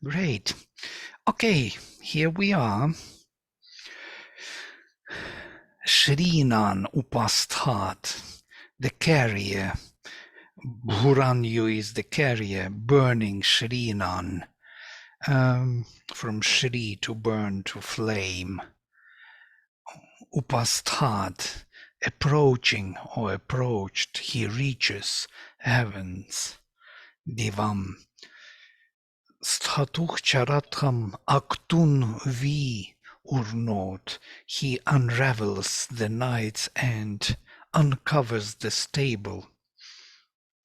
Great. Okay, here we are. Shrinan Upasthat, the carrier. Bhuranyu is the carrier, burning Shrinan. From Shri to burn to flame. Upasthat, approaching or approached, he reaches heavens. Divam. Sthatuch charatham aktun vi urnot. He unravels the nights and uncovers the stable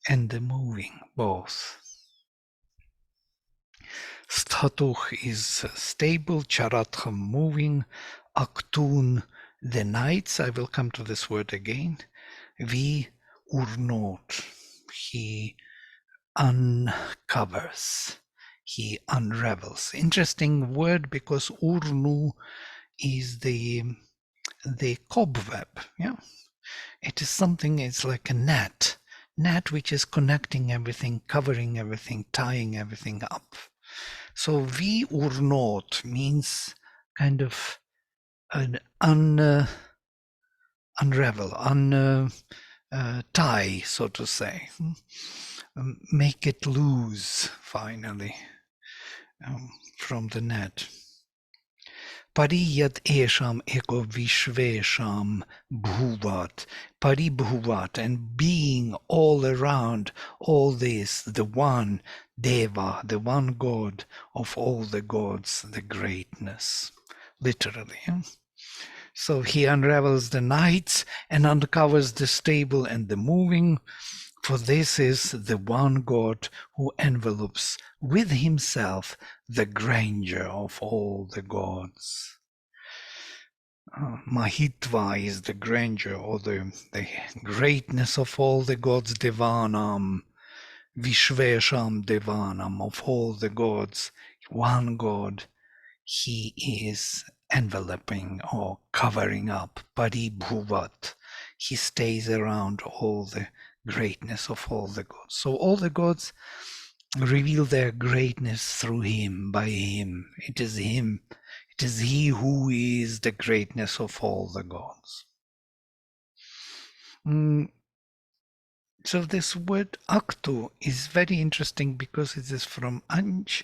and the moving both. Statuch is stable, charatham moving, aktun the nights. I will come to this word again. Vi urnot. He uncovers. He unravels. Interesting word because urnu is the cobweb. Yeah, it is something. It's like a net which is connecting everything, covering everything, tying everything up. So vi urnot means kind of an unravel, tie, so to say. Make it loose finally from the net. Pariyat esham eko vishvesham bhuvat. Paribhuvat, and being all around all this, the one Deva, the one God of all the gods, the greatness. Literally. So he unravels the nights and uncovers the stable and the moving. For this is the one God who envelopes with himself the grandeur of all the gods. Mahitva is the grandeur or the greatness of all the gods, Devanam, Vishvesham Devanam, of all the gods, one God, he is enveloping or covering up, Paribhuvat. He stays around all the greatness of all the gods. So all the gods reveal their greatness through him, by him. It is him. It is he who is the greatness of all the gods. So this word aktu is very interesting because it is from anj,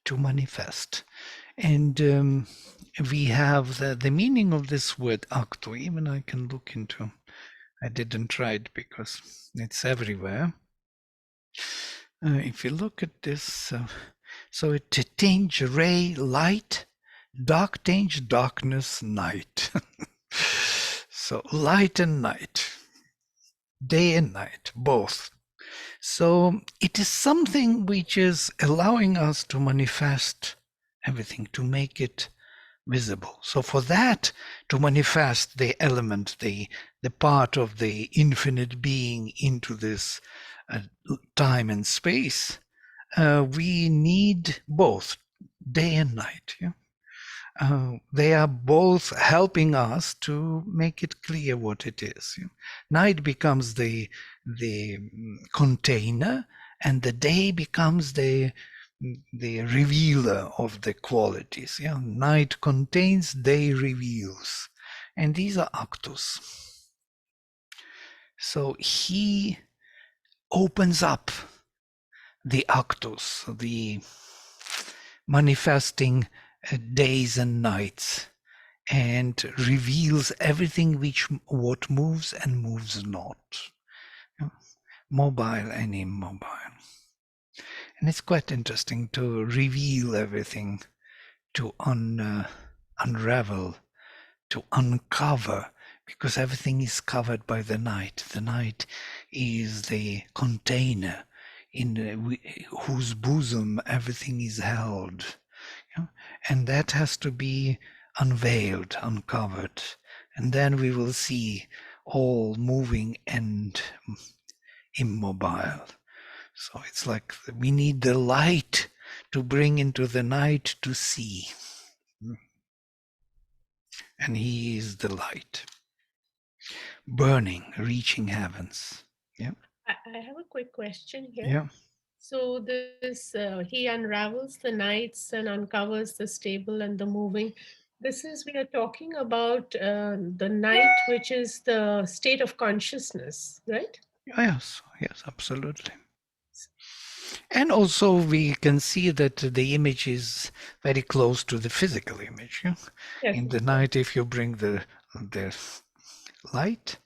to manifest. And we have the meaning of this word aktu. Even I can look into. I didn't try it because it's everywhere. If you look at this, so it tinge ray light, dark tinge darkness night. So light and night, day and night, both. So it is something which is allowing us to manifest everything, to make it visible. So for that to manifest the element, the part of the infinite being into this time and space, we need both day and night. Yeah? They are both helping us to make it clear what it is. Yeah? Night becomes the container, and the day becomes the revealer of the qualities. Yeah? Night contains, day reveals. And these are actus. So he opens up the actus, the manifesting days and nights, and reveals everything what moves and moves not. Yeah? Mobile and immobile. And it's quite interesting to reveal everything, to unravel, to uncover, because everything is covered by the night. The night is the container in whose bosom everything is held. Yeah? And that has to be unveiled, uncovered. And then we will see all moving and immobile. So it's like we need the light to bring into the night to see. And he is the light, burning, reaching heavens. Yeah. I have a quick question here. Yeah. So this he unravels the nights and uncovers the stable and the moving. This is we are talking about the night, which is the state of consciousness, right? Yes, yes, absolutely. And also we can see that the image is very close to the physical image. Yeah? Yes, In of the course. night, if you bring the light,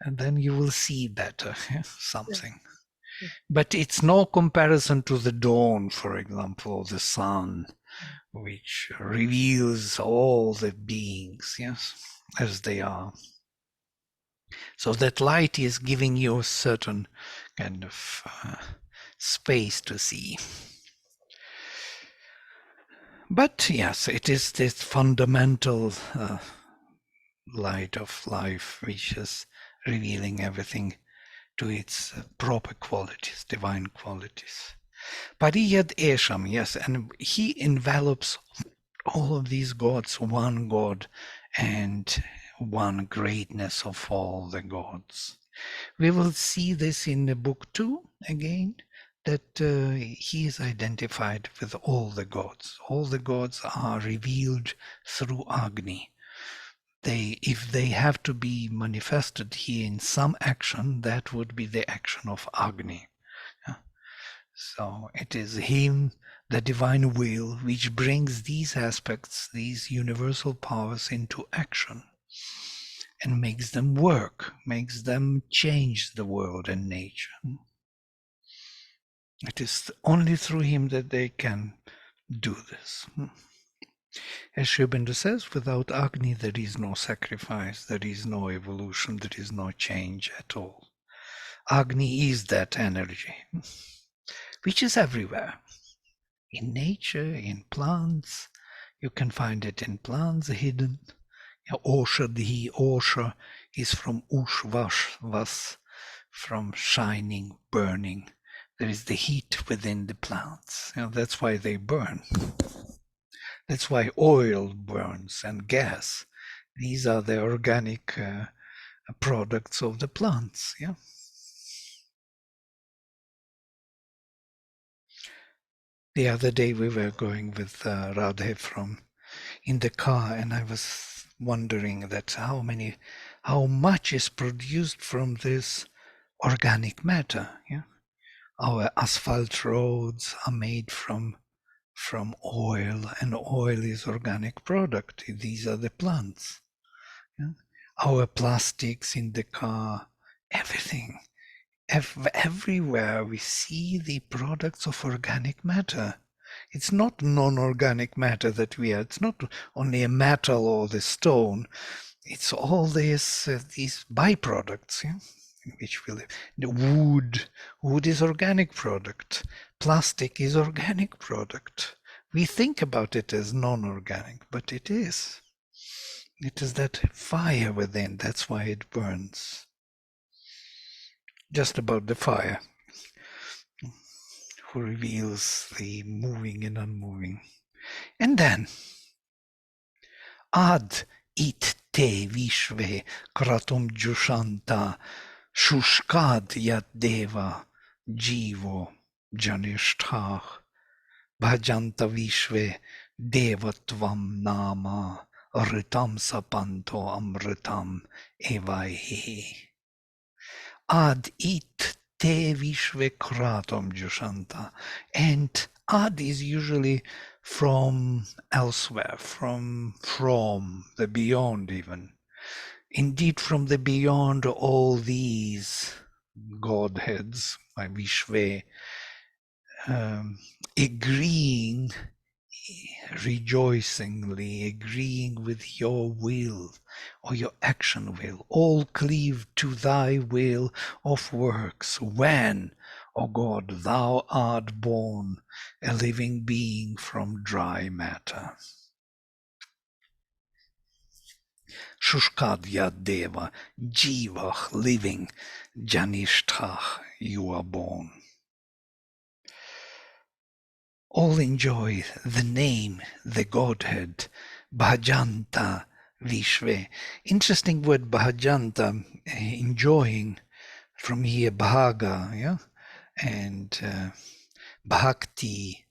and then you will see better, yeah? Yes. Something. Yes. But it's no comparison to the dawn, for example, or the sun, which reveals all the beings, yes, as they are. So that light is giving you a certain kind of space to see. But yes, it is this fundamental light of life which is revealing everything to its proper qualities, divine qualities. Pariyad Esham, yes, and he envelops all of these gods, one God and one greatness of all the gods. We will see this in the book 2 again, that he is identified with all the gods. All the gods are revealed through Agni. If they have to be manifested here in some action, that would be the action of Agni. Yeah. So it is him, the divine will, which brings these aspects, these universal powers into action and makes them work, makes them change the world and nature. It is only through him that they can do this. As Sri Aurobindo says, without Agni there is no sacrifice, there is no evolution, there is no change at all. Agni is that energy, which is everywhere. In nature, in plants, you can find it in plants hidden. Oshadhi, Osha is from Ushvash, vas, from shining, burning. There is the heat within the plants. That's why they burn. That's why oil burns and gas. These are the organic products of the plants. Yeah. The other day we were going with Radhe from in the car, and I was wondering that how much is produced from this organic matter. Yeah. Our asphalt roads are made from oil, and oil is organic product. These are the plants. Yeah? Our plastics in the car, everything. Everywhere we see the products of organic matter. It's not non-organic matter that we are. It's not only a metal or the stone. It's all these byproducts, yeah, in which we live. The wood is organic product. Plastic is organic product. We think about it as non-organic, but it is. It is that fire within. That's why it burns. Just about the fire, who reveals the moving and unmoving. And then, ad it te vishve kratum jushanta shushkad yat deva jivo janishtah bhajanta vishve devatvam nama ritam sapanto amritam evaihi. Ad it te vishvekratam jushanta. And ad is usually from elsewhere, from the beyond even. Indeed, from the beyond all these godheads, my Vishve, agreeing, rejoicingly agreeing with your will or your action will, all cleave to thy will of works, when, O God, thou art born, a living being from dry matter. Shushkadya Deva, Jivach, living, Janishtach, you are born. All enjoy the name, the Godhead, Bhajanta Vishve. Interesting word Bhajanta, enjoying, from here Bhaga, yeah, and bhakti,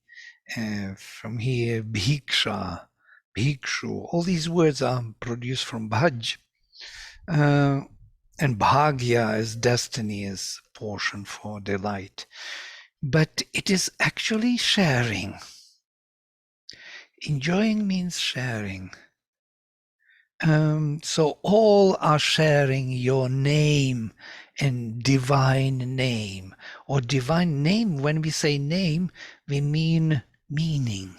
from here bhiksha, bhikshu. All these words are produced from bhaj. And bhagya is destiny, is portion for delight. But it is actually sharing. Enjoying means sharing. So all are sharing your name and divine name. Or divine name, when we say name, we mean meaning.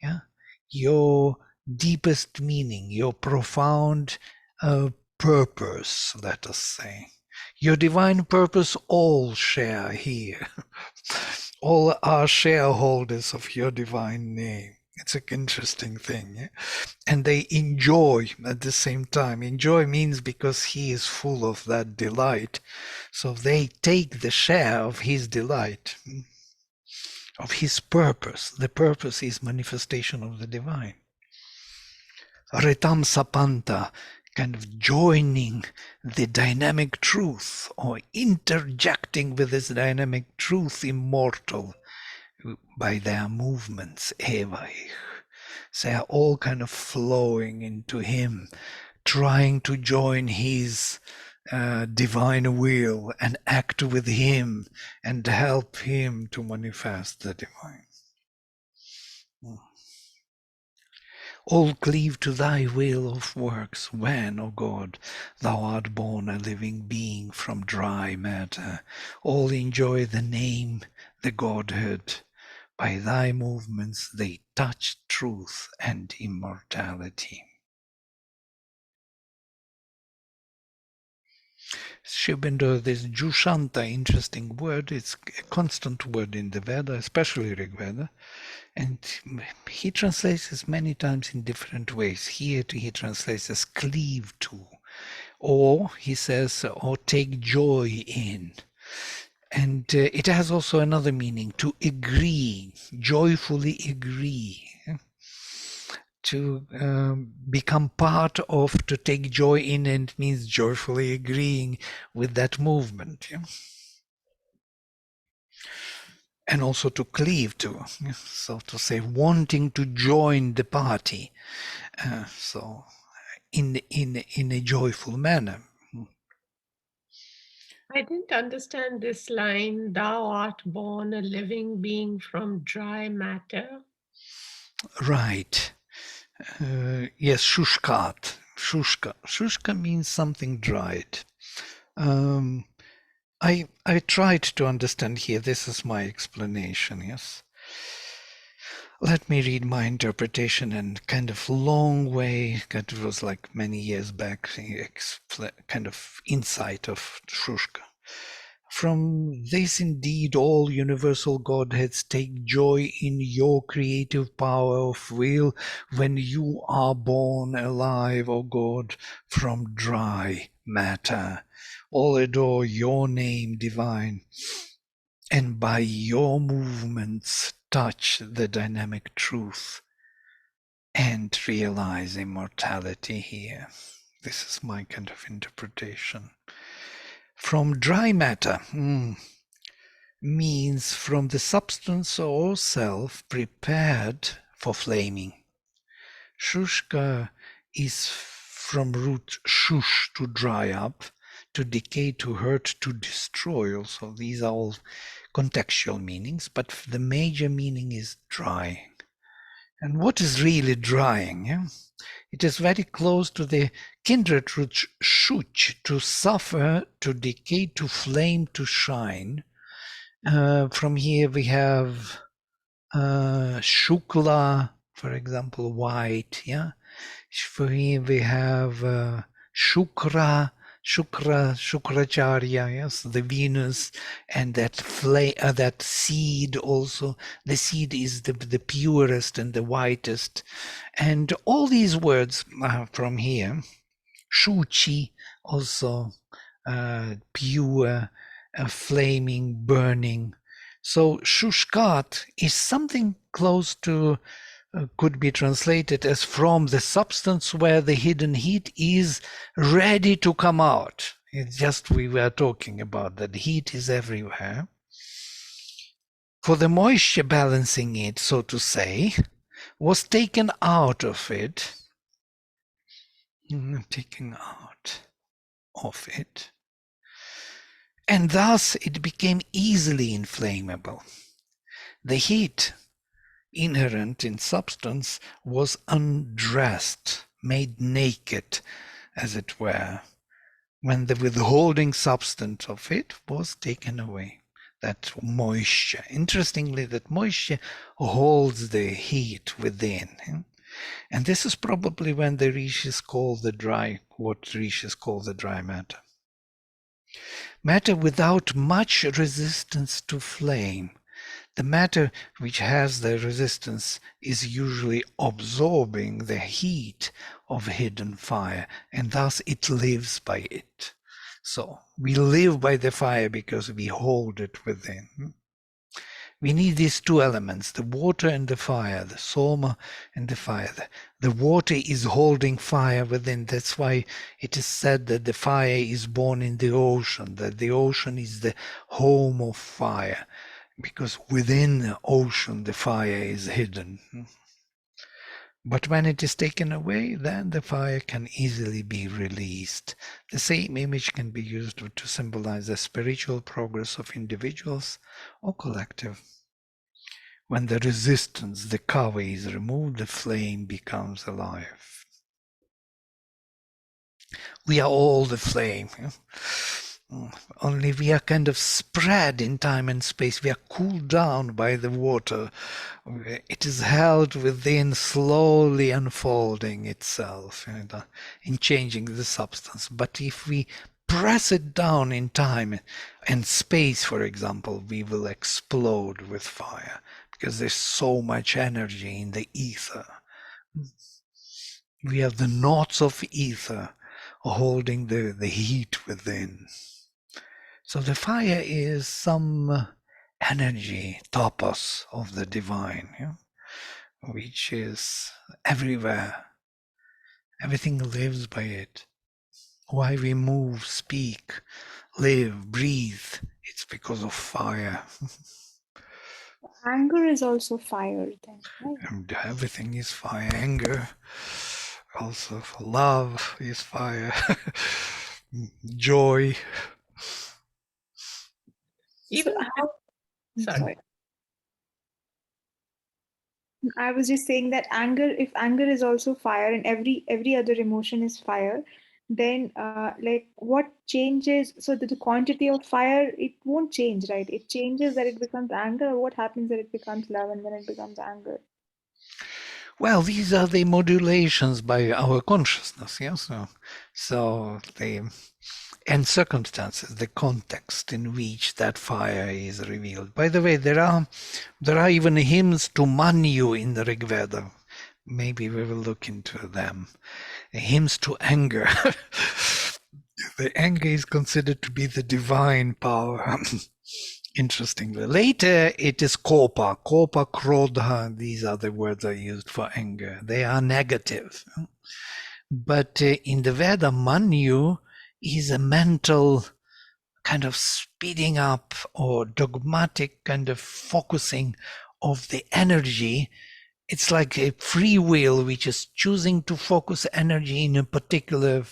Yeah, your deepest meaning, your profound purpose, let us say. Your divine purpose all share here. All are shareholders of your divine name. It's an interesting thing. Yeah? And they enjoy at the same time. Enjoy means because he is full of that delight. So they take the share of his delight, of his purpose. The purpose is manifestation of the divine. Ritam sapanta, kind of joining the dynamic truth or interjecting with this dynamic truth, immortal, by their movements, evaich. They are all kind of flowing into him, trying to join his divine will and act with him and help him to manifest the divine. All cleave to thy will of works when, O God, thou art born a living being from dry matter. All enjoy the name, the Godhead. By thy movements they touch truth and immortality. Shibindra, this Jushanta, interesting word. It's a constant word in the Veda, especially Rig Veda. And he translates this many times in different ways. Here he translates as cleave to, or he says, or take joy in. And it has also another meaning, to agree, joyfully agree. To become part of, to take joy in, and means joyfully agreeing with that movement. Yeah? And also to cleave to, so to say, wanting to join the party, so in a joyful manner. I didn't understand this line, thou art born a living being from dry matter. Right. Yes, shushkat. Shushka. Shushka means something dried. I tried to understand here. This is my explanation, yes. Let me read my interpretation and kind of long way, it was like many years back, kind of insight of Shushka. From this indeed all universal Godheads take joy in your creative power of will when you are born alive, O God, from dry matter. All adore your name divine, and by your movements touch the dynamic truth and realize immortality here. This is my kind of interpretation. From dry matter means from the substance or self prepared for flaming. Shushka is from root shush, to dry up, to decay, to hurt, to destroy. Also, these are all contextual meanings, but the major meaning is drying. And what is really drying? Yeah? It is very close to the kindred root shuch, to suffer, to decay, to flame, to shine. From here we have shukla, for example, white. Yeah. For here we have Shukracharya, yes, the Venus, and that that seed also. The seed is the purest and the whitest. And all these words from here, Shuchi, also pure, flaming, burning. So Shushkat is something close to, could be translated as from the substance where the hidden heat is ready to come out. It's just we were talking about that heat is everywhere. For the moisture balancing it, so to say, was taken out of it, and thus it became easily inflammable. The heat inherent in substance was undressed, made naked, as it were, when the withholding substance of it was taken away. That moisture. Interestingly, that moisture holds the heat within. And this is probably when the rishis call what rishis call the dry matter. Matter without much resistance to flame. The matter which has the resistance is usually absorbing the heat of hidden fire, and thus it lives by it. So we live by the fire because we hold it within. We need these two elements, the water and the fire, the soma and the fire. The water is holding fire within. That's why it is said that the fire is born in the ocean, that the ocean is the home of fire, because within the ocean the fire is hidden. But when it is taken away, then the fire can easily be released. The same image can be used to symbolize the spiritual progress of individuals or collective. When the resistance, the cover is removed, the flame becomes alive. We are all the flame. Only we are kind of spread in time and space. We are cooled down by the water. It is held within, slowly unfolding itself in changing the substance. But if we press it down in time and space, for example, we will explode with fire because there's so much energy in the ether. We have the knots of ether holding the heat within. So the fire is some energy, tapas of the divine, which is everywhere. Everything lives by it. Why we move, speak, live, breathe, it's because of fire. Anger is also fire then, right? And everything is fire. Anger, also love is fire. Joy. Even sorry. I was just saying that if anger is also fire and every other emotion is fire, then like what changes? So that the quantity of fire, it won't change, right? It changes that it becomes anger, or what happens that it becomes love and then it becomes anger. Well, these are the modulations by our consciousness, yes. So and circumstances, the context in which that fire is revealed. By the way, there are even hymns to Manu in the Rig Veda. Maybe we will look into them. Hymns to anger. The anger is considered to be the divine power. Interestingly, later it is kopa, krodha. These are the words are used for anger. They are negative. But in the Veda, Manu is a mental kind of speeding up or dogmatic kind of focusing of the energy. It's like a free will which is choosing to focus energy in a particular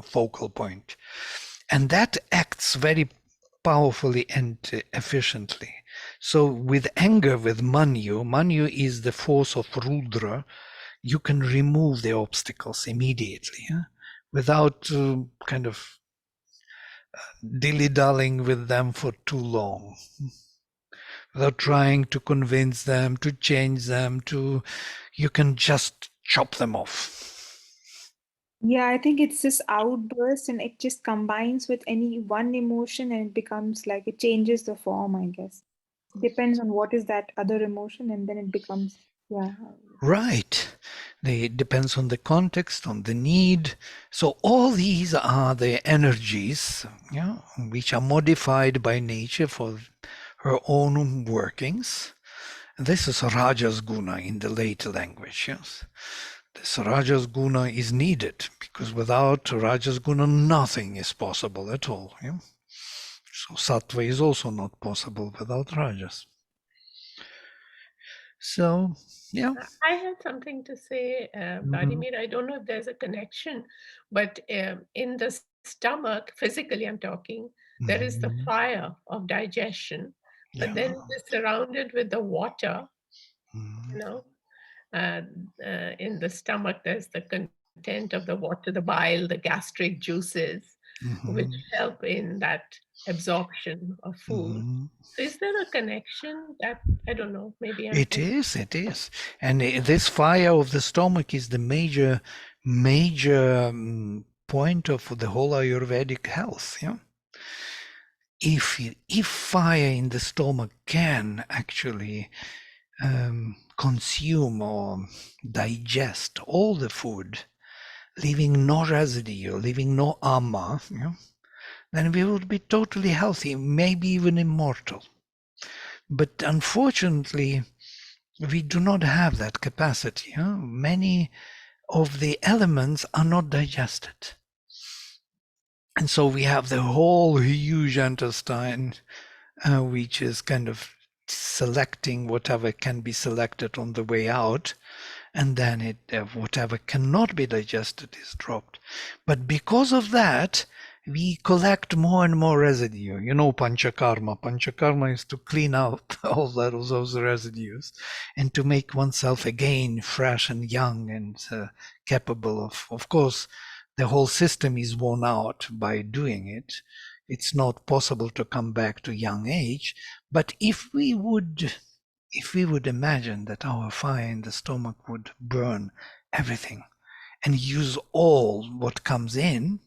focal point, and that acts very powerfully and efficiently. So with anger, with Manu is the force of Rudra. You can remove the obstacles immediately, without kind of dilly-dallying with them for too long, without trying to convince them, to change them, you can just chop them off. Yeah, I think it's this outburst and it just combines with any one emotion and it becomes like it changes the form, I guess. Depends on what is that other emotion and then it becomes, yeah. Right. It depends on the context, on the need. So all these are the energies, which are modified by nature for her own workings. This is Rajas Guna in the late language. Yes. This Rajas Guna is needed because without Rajas Guna, nothing is possible at all. Yeah? So sattva is also not possible without rajas. So, yeah. I had something to say, Vladimir. I don't know if there's a connection, but in the stomach, physically I'm talking, there is the fire of digestion, but then it is surrounded with the water, you know. In the stomach, there's the content of the water, the bile, the gastric juices, which help in that absorption of food. So is there a connection that, I don't know, maybe I'm It is. And this fire of the stomach is the major point of the whole Ayurvedic health. Yeah. If fire in the stomach can actually consume or digest all the food, leaving no residue, leaving no amma, then we would be totally healthy, maybe even immortal. But unfortunately, we do not have that capacity. Many of the elements are not digested. And so we have the whole huge intestine, which is kind of selecting whatever can be selected on the way out, and then whatever cannot be digested is dropped. But because of that, we collect more and more residue. Panchakarma. Panchakarma is to clean out all those residues and to make oneself again fresh and young and capable of course, the whole system is worn out by doing it. It's not possible to come back to young age. But if we would imagine that our fire in the stomach would burn everything and use all what comes in,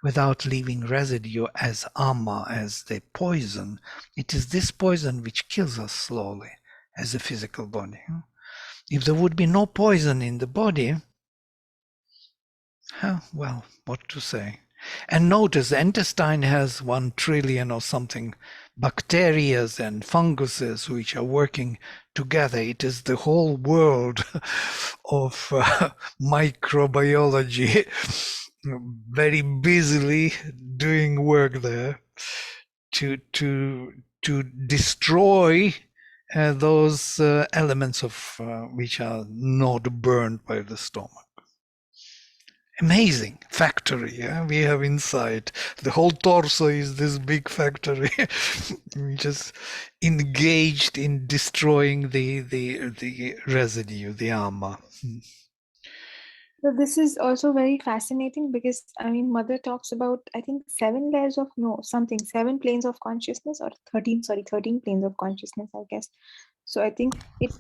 without leaving residue as amma, as the poison, it is this poison which kills us slowly as a physical body. If there would be no poison in the body, well, what to say? And notice the intestine has 1 trillion or something bacteria and funguses which are working together. It is the whole world of microbiology very busily doing work there to destroy those elements of which are not burned by the stomach. Amazing factory we have inside. The whole torso is this big factory just engaged in destroying the residue, the amma. So this is also very fascinating because Mother talks about, I think, 7 planes of consciousness, or 13 planes of consciousness, I guess. So I think it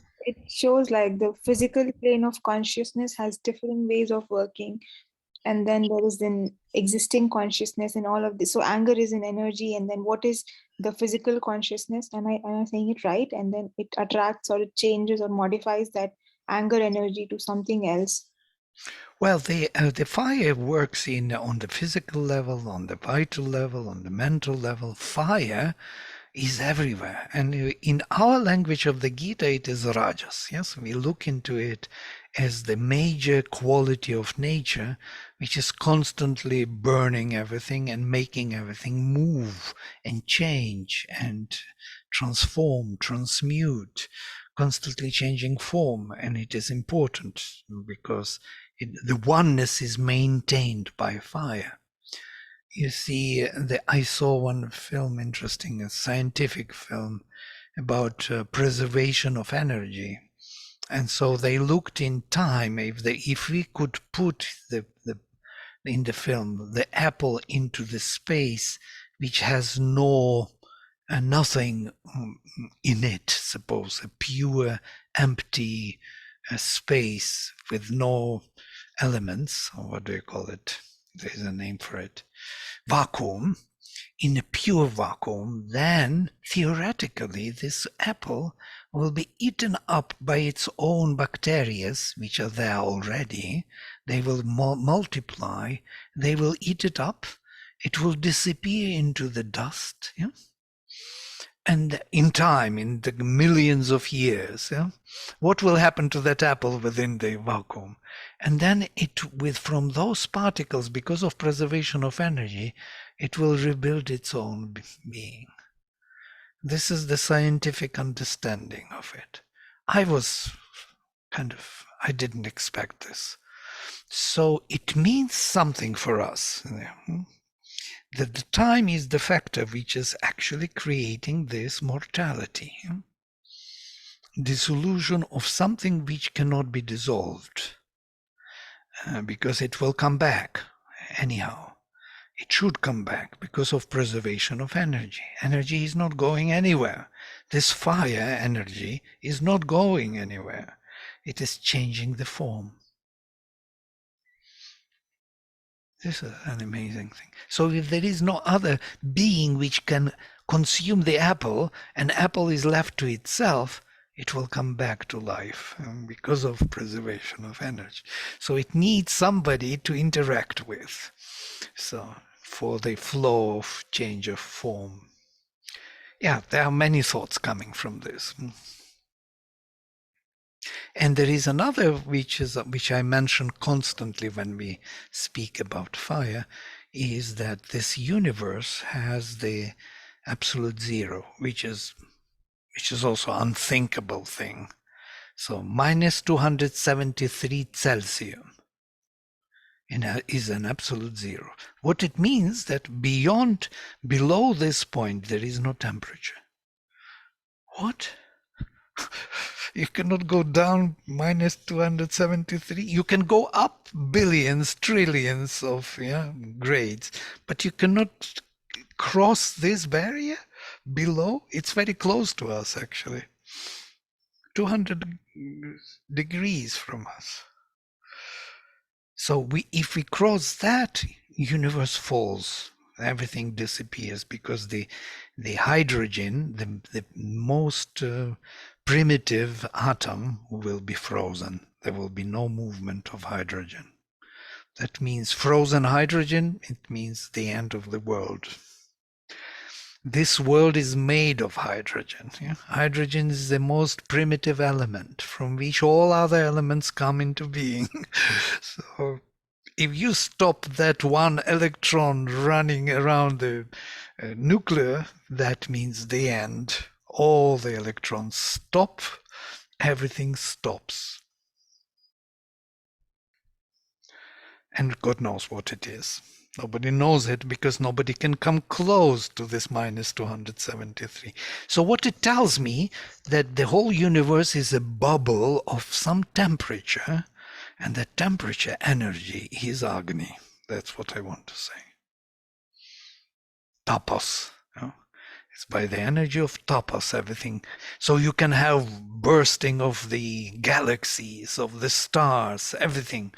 shows like the physical plane of consciousness has different ways of working. And then there is an existing consciousness and all of this. So anger is an energy, and then what is the physical consciousness? Am I saying it right? And then it attracts or it changes or modifies that anger energy to something else. Well, the fire works on the physical level, on the vital level, on the mental level. Fire is everywhere. And in our language of the Gita, it is rajas. Yes, we look into it as the major quality of nature, which is constantly burning everything and making everything move and change and transform, transmute, constantly changing form. And it is important because the oneness is maintained by fire. You see, I saw one film, interesting, a scientific film about preservation of energy. And so they looked in time, if we could put in the film the apple into the space which has nothing in it, suppose a pure empty space with no elements, or what do you call it? There's a name for it. Vacuum, in a pure vacuum, then theoretically this apple will be eaten up by its own bacteria, which are there already. They will multiply, they will eat it up, it will disappear into the dust, And in time, in the millions of years, what will happen to that apple within the vacuum? And then from those particles, because of preservation of energy, it will rebuild its own being. This is the scientific understanding of it. I didn't expect this. So it means something for us. That the time is the factor which is actually creating this mortality, dissolution of something which cannot be dissolved, because it will come back anyhow. It should come back because of preservation of energy. Energy is not going anywhere. This fire energy is not going anywhere. It is changing the form. This is an amazing thing. So if there is no other being which can consume the apple, and apple is left to itself, it will come back to life because of preservation of energy. So it needs somebody to interact with. So for the flow of change of form. Yeah, there are many thoughts coming from this. And there is another which I mention constantly when we speak about fire, is that this universe has the absolute zero, which is also unthinkable thing. So minus 273 Celsius is an absolute zero. What it means that below this point, there is no temperature. What? You cannot go down minus 273. You can go up billions, trillions of grades, but you cannot cross this barrier below. It's very close to us, actually. 200 degrees from us. So if we cross that, universe falls. Everything disappears because the hydrogen, the most primitive atom, will be frozen. There will be no movement of hydrogen. That means frozen hydrogen. It means the end of the world. This world is made of hydrogen. Hydrogen is the most primitive element from which all other elements come into being. So if you stop that one electron running around the nuclear, that means the end. All the electrons stop, everything stops. And God knows what it is. Nobody knows it because nobody can come close to this minus 273. So what it tells me, that the whole universe is a bubble of some temperature, and that temperature energy is Agni. That's what I want to say. Tapas. It's by the energy of tapas, everything. So you can have bursting of the galaxies, of the stars, everything.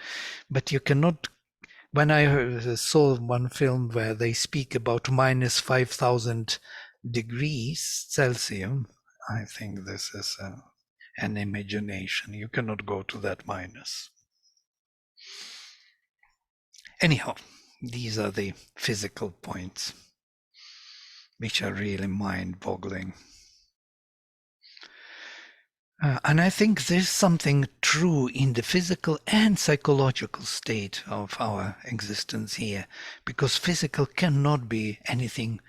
But you cannot. When I saw one film where they speak about minus 5,000 degrees Celsius, I think this is an imagination. You cannot go to that minus. Anyhow, these are the physical points, which are really mind-boggling. And I think there's something true in the physical and psychological state of our existence here, because physical cannot be anything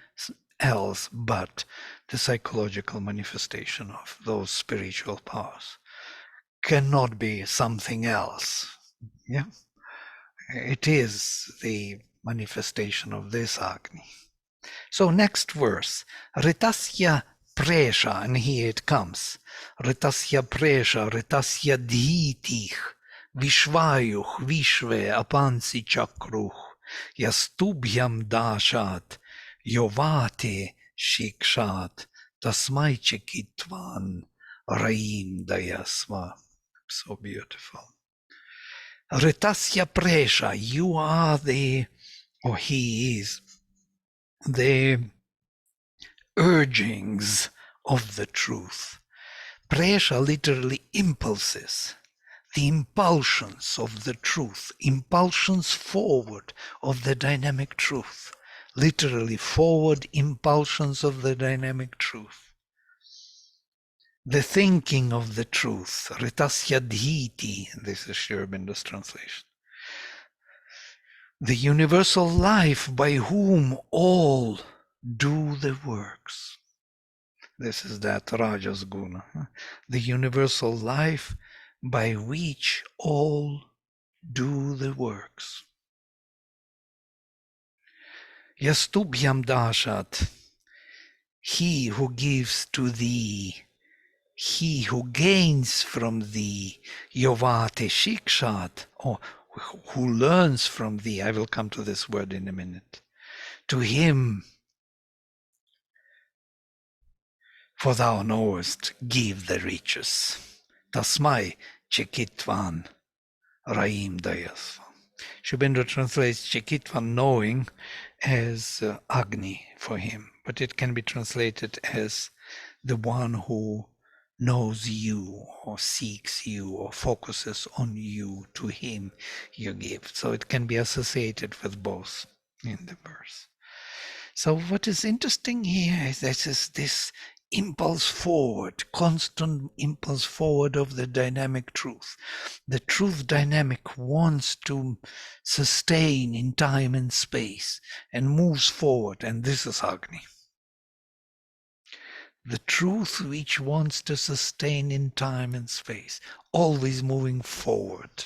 else but the psychological manifestation of those spiritual powers. Cannot be something else. Yeah, it is the manifestation of this Agni. So next verse, Ritasya Presha, and here it comes. Ritasya Presha, Ritasya Dhitich, Vishvayuch, Vishve, Apansi Chakruch, Yastubhyam Dashat, Yovate Shikshat, Tasmai Chikitvan, Raim Dayasva. So beautiful. Ritasya Presha, you are he is the urgings of the truth. Presha literally impulses, the impulsions of the truth, impulsions forward of the dynamic truth. literally forward impulsions of the dynamic truth. The thinking of the truth, Ritasya Dhiti, this is Sri Aurobindo's translation. The universal life by whom all do the works. This is that Rajas Guna. The universal life by which all do the works. Yastubhyam dashat, he who gives to thee, he who gains from thee, yovate shikshat, or who learns from thee. I will come to this word in a minute. To him, for thou knowest, give the riches. Tasmai chekitvan raim dayasva. Sri Aurobindo translates chekitvan, knowing, as Agni for him, but it can be translated as the one who knows you or seeks you or focuses on you. To him you give. So it can be associated with both in the verse. So what is interesting here is this impulse forward, constant impulse forward of the dynamic truth. The truth dynamic wants to sustain in time and space and moves forward, and this is Agni. The truth which wants to sustain in time and space, always moving forward,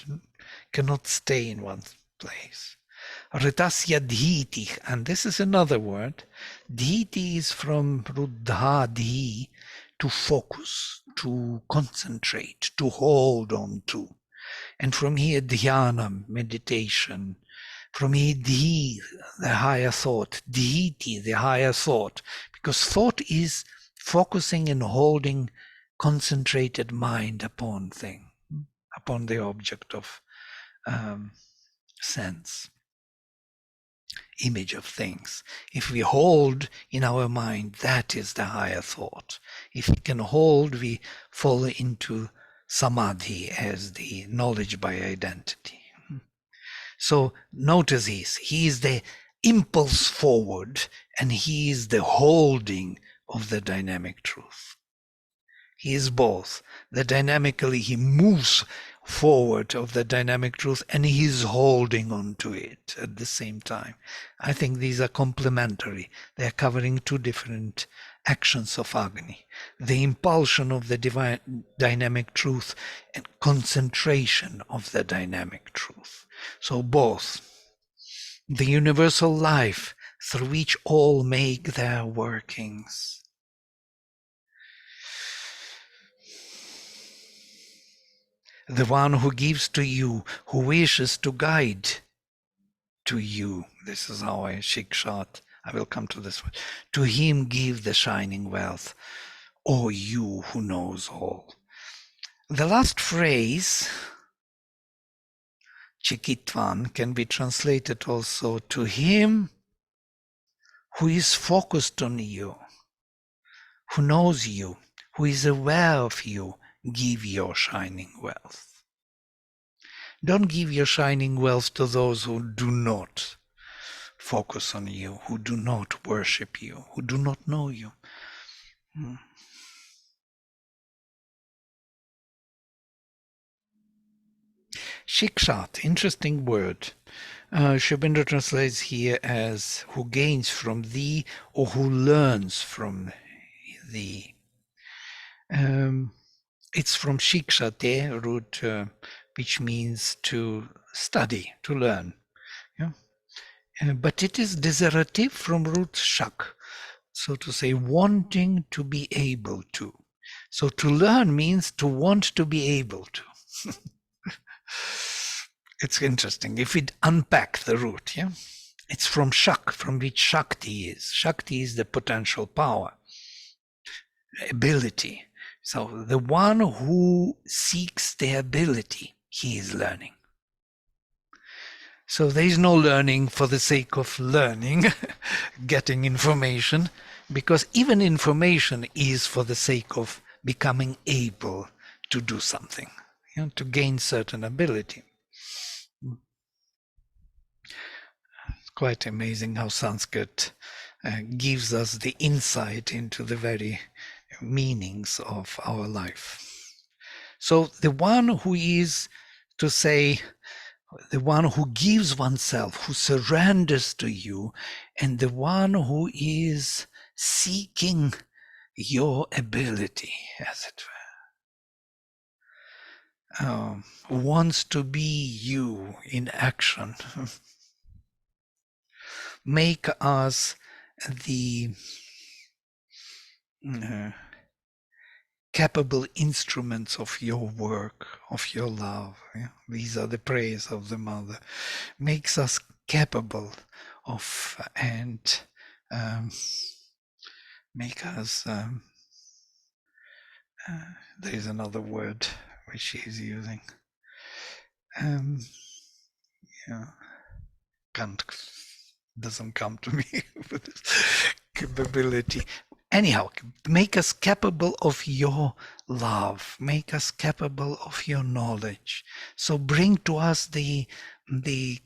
cannot stay in one place. Ritasya dhiti, and this is another word. Dhiti is from ruddha dhi, to focus, to concentrate, to hold on to. And from here dhyana, meditation. From here dhi, the higher thought. Dhiti, the higher thought. Because thought is focusing and holding concentrated mind upon thing, upon the object of sense, image of things. If we hold in our mind, that is the higher thought. If we can hold, we fall into samadhi as the knowledge by identity. So notice this, he is the impulse forward and he is the holding of the dynamic truth. He is both. The dynamically he moves forward of the dynamic truth and he is holding on to it at the same time. I think these are complementary. They are covering two different actions of Agni. The impulsion of the divine dynamic truth and concentration of the dynamic truth. So both. The universal life through which all make their workings. The one who gives to you, who wishes to guide to you. This is how I shikshat. I will come to this one. To him give the shining wealth, O you who knows all. The last phrase, chikitvan, can be translated also to him who is focused on you, who knows you, who is aware of you, give your shining wealth. Don't give your shining wealth to those who do not focus on you, who do not worship you, who do not know you. Shikshat, interesting word. Sri Aurobindo translates here as who gains from thee or who learns from thee. It's from shikshate, root, which means to study, to learn. Yeah? But it is desiderative from root shak, so to say, wanting to be able to. So to learn means to want to be able to. It's interesting. If we unpack the root, yeah, it's from shak, from which shakti is. Shakti is the potential power, ability. So the one who seeks the ability, he is learning. So there is no learning for the sake of learning, getting information, because even information is for the sake of becoming able to do something, you know, to gain certain ability. quite amazing how Sanskrit gives us the insight into the very meanings of our life. So the one who is, to say, the one who gives oneself, who surrenders to you, and the one who is seeking your ability, as it were, wants to be you in action. Make us the capable instruments of your work, of your love. Yeah? These are the prayers of the Mother. Makes us capable of, and make us, there is another word which she is using. Yeah, doesn't come to me with this capability. Anyhow, make us capable of your love, make us capable of your knowledge. So bring to us the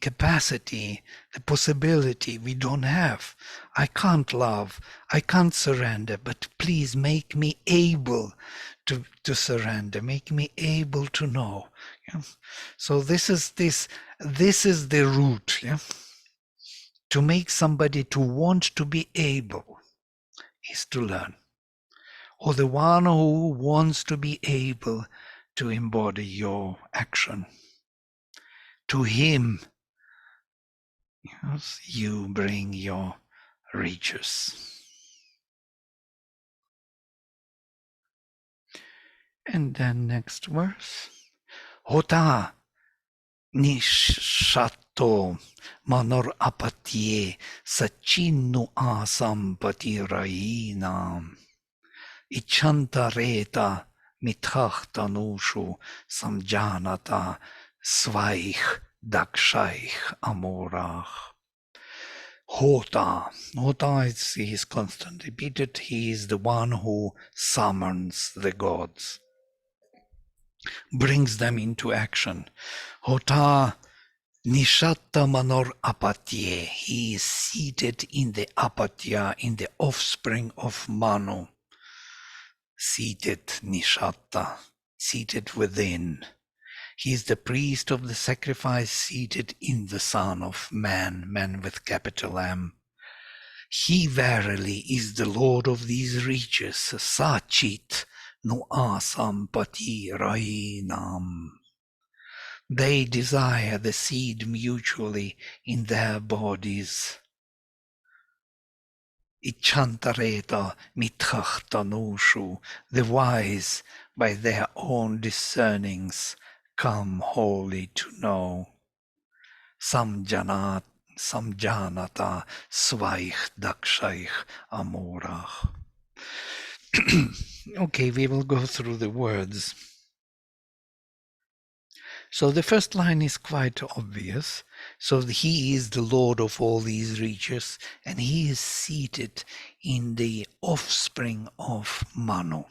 capacity, the possibility we don't have. I can't love, I can't surrender, but please make me able to surrender, make me able to know. Yeah? So this is the root, yeah? To make somebody to want to be able is to learn. Or the one who wants to be able to embody your action. To him, yes, you bring your riches. And then next verse. Hota nishatto manor apatye sachinnu asam patirainam. Ichantareta mithachtanushu samjanata svaich dakshaich amorach. Hota is constant repeated. He is the one who summons the gods, brings them into action. Hota nishatta manor apatye. He is seated in the apatya, in the offspring of Manu. Seated nishatta, seated within. He is the priest of the sacrifice, seated in the Son of Man, man with capital M. He verily is the Lord of these riches, Sachit no asam pati rainam. They desire the seed mutually in their bodies. Ichantareta mithachtanushu, the wise by their own discernings come wholly to know. Samjanata svaich dakshaich amorach. Okay, we will go through the words. So the first line is quite obvious. So he is the Lord of all these riches, and he is seated in the offspring of Manu.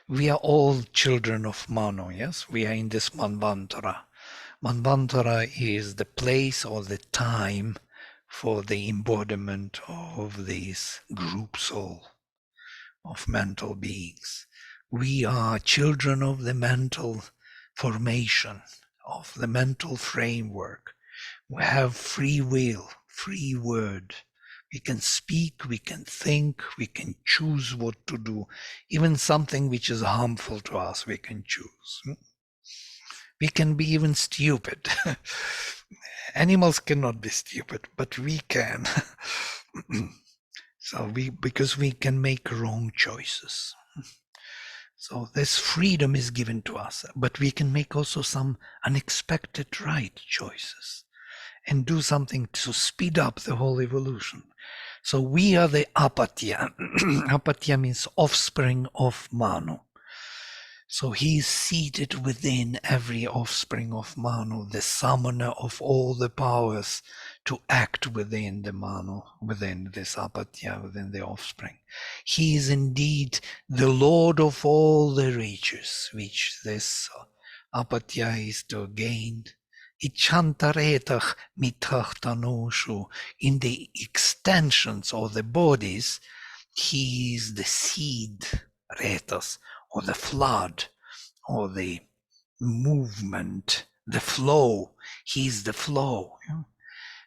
We are all children of Manu, yes? We are in this Manvantara. Manvantara is the place or the time for the embodiment of this group soul of mental beings. We are children of the mental formation, of the mental framework. We have free will, free word. We can speak, we can think, we can choose what to do. Even something which is harmful to us, we can choose. We can be even stupid. Animals cannot be stupid, but we can. Because we can make wrong choices. So this freedom is given to us, but we can make also some unexpected right choices and do something to speed up the whole evolution. So we are the apatya. Apatya means offspring of Manu. So he is seated within every offspring of Manu, the summoner of all the powers to act within the Manu, within this apatya, within the offspring. He is indeed the Lord of all the riches which this apatya is to gain, Ichantaretach mitrachtanoshu. In the extensions of the bodies, he is the seed, retas, or the flood, or the movement, the flow. He is the flow.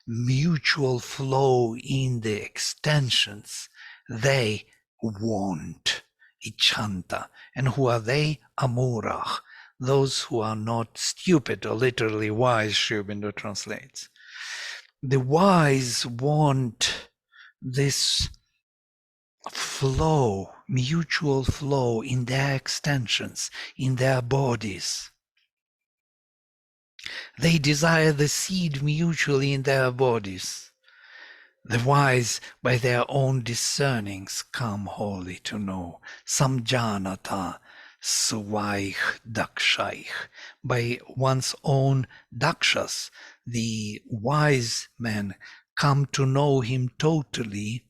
Mutual flow in the extensions. They want Ichanta. And who are they? Amurach. Those who are not stupid, or literally wise, Sri Aurobindo translates. The wise want this flow, mutual flow in their extensions, in their bodies. They desire the seed mutually in their bodies. The wise by their own discernings come wholly to know. Samjanata suvaich dakshaich. By one's own dakshas, the wise men come to know him totally,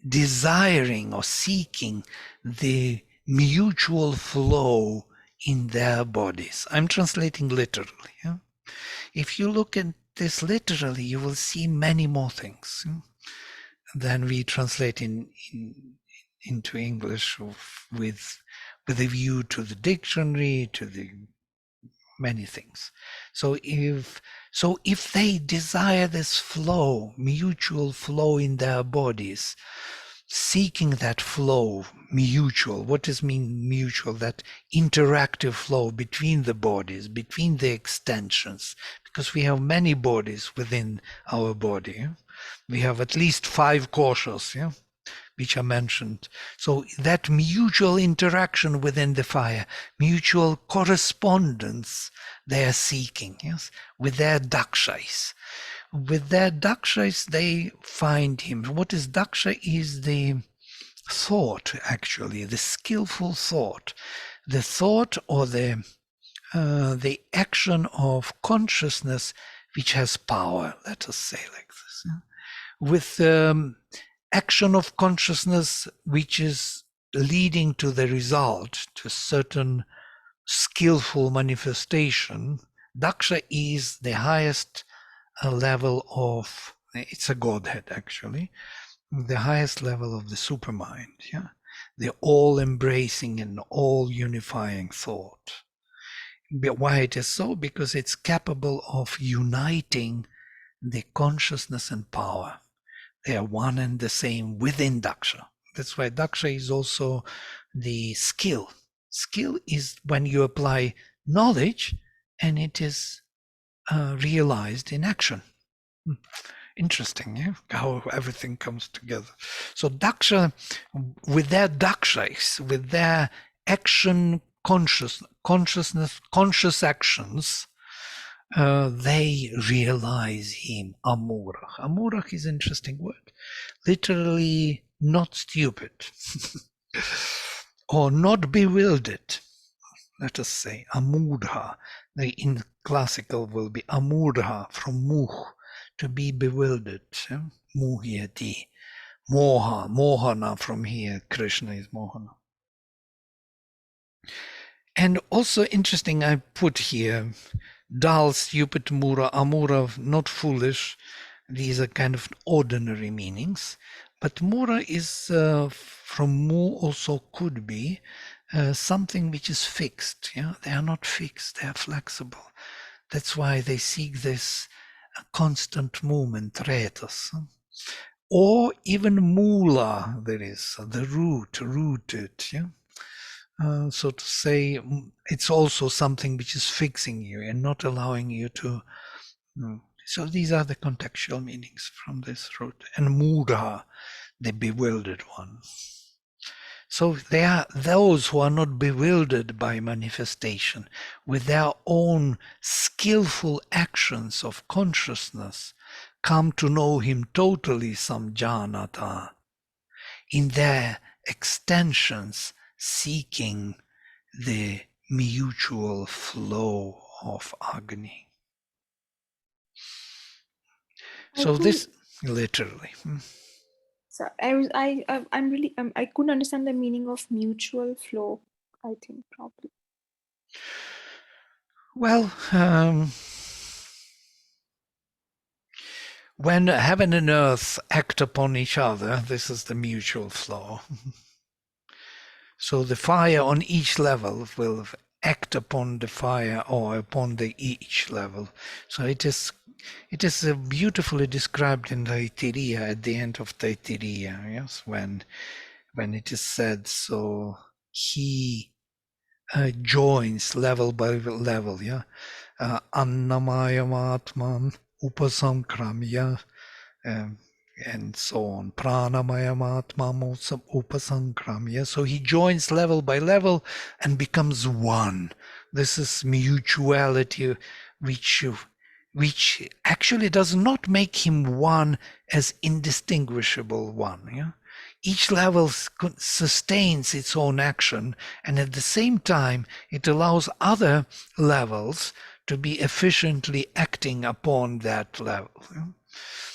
desiring or seeking the mutual flow in their bodies. I'm translating literally. Yeah? If you look at this literally, you will see many more things than we translate into English with a view to the dictionary, to the many things. So if they desire this flow, mutual flow in their bodies, seeking that flow, mutual, what does mean mutual? That interactive flow between the bodies, between the extensions, because we have many bodies within our body. We have at least 5 koshas, which are mentioned. So that mutual interaction within the fire, mutual correspondence they are seeking, yes, with their dakshais. With their dakshais, they find him. What is daksha? Is the thought, actually, the skillful thought, the thought or the action of consciousness which has power, let us say like this. With action of consciousness which is leading to the result, to a certain skillful manifestation, daksha is the highest level of, it's a godhead actually, the highest level of the supermind, the all-embracing and all-unifying thought. But why it is so? Because it's capable of uniting the consciousness and power. They are one and the same within daksha. That's why daksha is also the skill. Skill is when you apply knowledge and it is realized in action. Interesting, how everything comes together. So daksha, with their dakshas, with their action consciousness, conscious actions, they realize him. Amurach. Amurach is an interesting word. Literally, not stupid or not bewildered. Let us say amudha. In classical will be amudha from muh, to be bewildered. Muhyati. Moha. Mohana from here. Krishna is Mohana. And also interesting, I put here dull, stupid, mura, amura, not foolish. These are kind of ordinary meanings. But mura is from mu also could be something which is fixed. They are not fixed, they are flexible. That's why they seek this constant movement, retas. Or even mula, there is the root, rooted. So to say, it's also something which is fixing you and not allowing you to. So these are the contextual meanings from this root. And mudha, the bewildered one. So they are those who are not bewildered by manifestation, with their own skillful actions of consciousness, come to know him totally, samjanata, in their extensions, seeking the mutual flow of Agni. So this literally. So I couldn't understand the meaning of mutual flow. I think probably. Well, when heaven and earth act upon each other, this is the mutual flow. So the fire on each level will act upon the fire or upon the each level. So it is beautifully described in the Tiriya, at the end of the Tiriya, yes, when it is said, so he joins level by level, yeah, Annamayamatman upasamkramya, um, and so on. Pranamayamaatma upasankramya. So he joins level by level and becomes one. This is mutuality, which actually does not make him one as indistinguishable one. Yeah? Each level sustains its own action, and at the same time, it allows other levels to be efficiently acting upon that level. Yeah?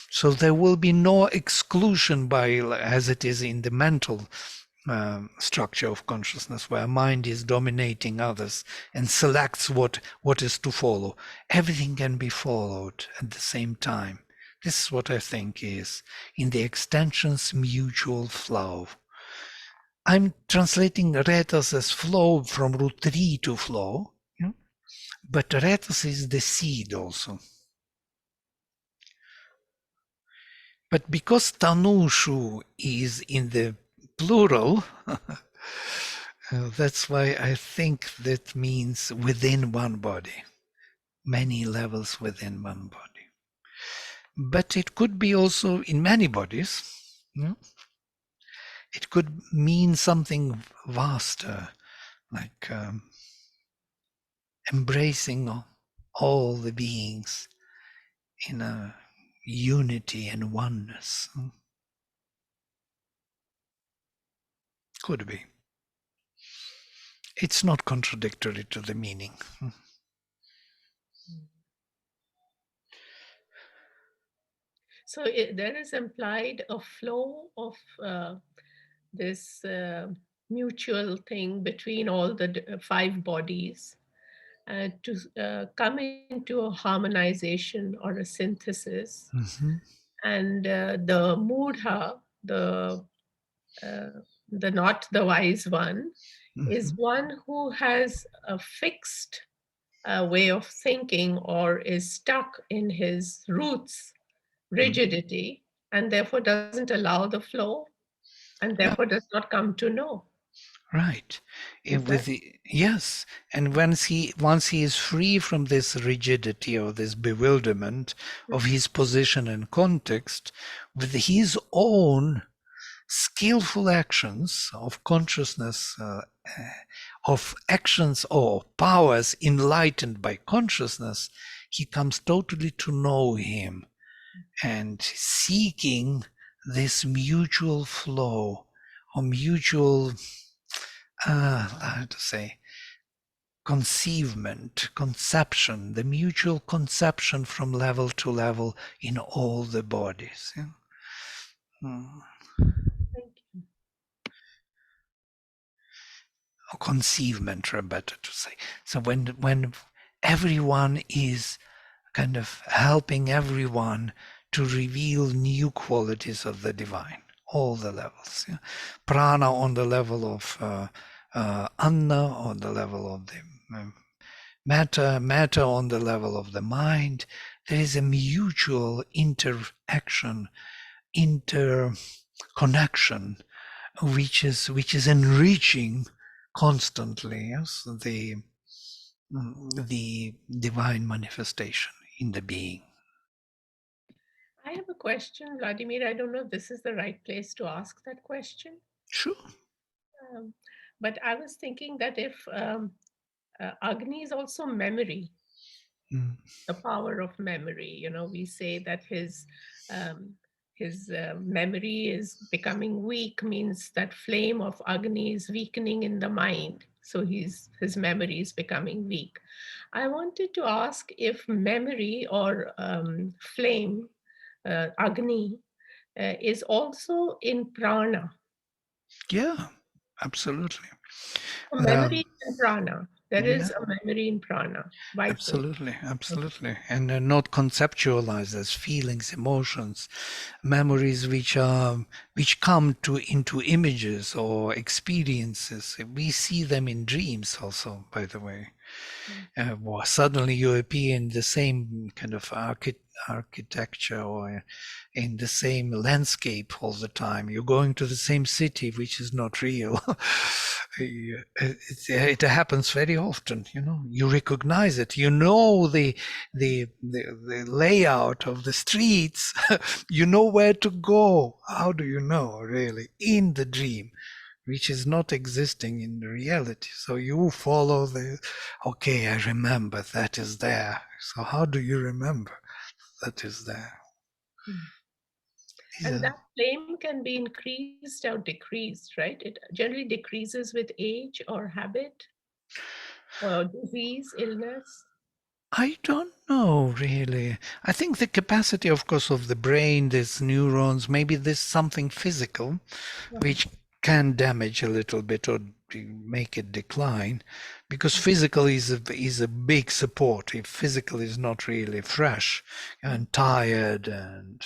So there will be no exclusion as it is in the mental structure of consciousness, where mind is dominating others and selects what is to follow. Everything can be followed at the same time. This is what I think is in the extension's mutual flow. I'm translating retos as flow from root 3 to flow, yeah? But retos is the seed also. But because Tanushu is in the plural, that's why I think that means within one body, many levels within one body. But it could be also in many bodies. Yeah? It could mean something vaster, like embracing all the beings in a unity and oneness. Could be. It's not contradictory to the meaning. So there is implied a flow of this mutual thing between all the five bodies to come into a harmonization or a synthesis. Mm-hmm. And the mudha, uh, the not the wise one, is Mm-hmm. one who has a fixed way of thinking or is stuck in his roots, rigidity, and therefore doesn't allow the flow and Yeah, therefore does not come to know. right. Is that? Yes, and once he is free from this rigidity or this bewilderment of his position and context, with his own skillful actions of consciousness, of actions or powers enlightened by consciousness, he comes totally to know him and seeking this mutual flow or mutual, how to say, conception, the mutual conception from level to level in all the bodies. Yeah? Thank you. Or conceivement, or better to say. So when everyone is kind of helping everyone to reveal new qualities of the divine, all the levels. Yeah? Prana on the level of Anna, on the level of the matter on the level of the mind. There is a mutual interaction, interconnection, which is enriching constantly, yes, the divine manifestation in the being. I have a question, Vladimir. I don't know if this is the right place to ask that question. Sure. Um, but I was thinking that if Agni is also memory, Mm. the power of memory. We say that um, his memory is becoming weak, means that flame of Agni is weakening in the mind. So his memory is becoming weak. I wanted to ask if memory or flame, Agni, is also in prana. Yeah, absolutely. So Um, memory is in prana. There Yeah. is a memory in prana, vital. Absolutely, absolutely. And they're not conceptualized as feelings, emotions, memories which come into images or experiences. We see them in dreams also, by the way. Well, suddenly you appear in the same kind of architecture or in the same landscape all the time. You're going to the same city, which is not real. It happens very often. You recognize it. You know the layout of the streets. You know where to go. How do you know, really, in the dream, which is not existing in reality? So you follow okay, I remember that is there. So how do you remember that is there? And that flame can be increased or decreased, right? It generally decreases with age or habit or disease, illness. I don't know, really. I think the capacity, of course, of the brain, these neurons, maybe there's something physical which can damage a little bit or make it decline, because physical is a big support. If physical is not really fresh and tired and